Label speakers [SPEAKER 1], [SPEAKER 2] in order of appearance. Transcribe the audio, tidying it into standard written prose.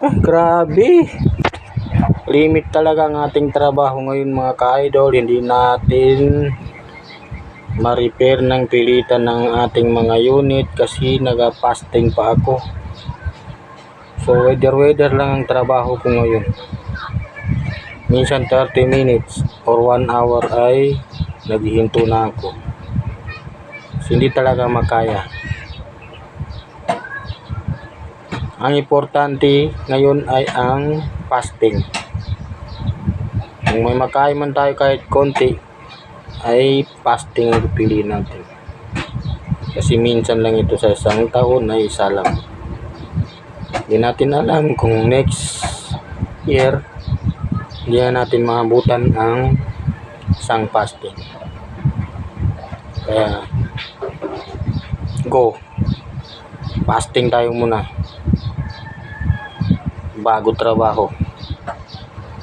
[SPEAKER 1] Grabe. Limit talaga ang ating trabaho ngayon mga ka-idol. Hindi natin ma-repair ng pilitan ng ating mga unit kasi nag-fasting pa ako. So weather lang ang trabaho ko ngayon. Minsan 30 minutes or 1 hour ay naghihinto na ako. So, hindi talaga makaya. Ang importante ngayon ay ang fasting. Kung may makain man tayo kahit konti, ay fasting ang pipiliin natin. Kasi minsan lang ito sa isang taon ay isa lang. Hindi natin alam kung next year, hindi natin maabutan ang isang fasting. Kaya, go. Fasting tayo muna. Bago trabaho.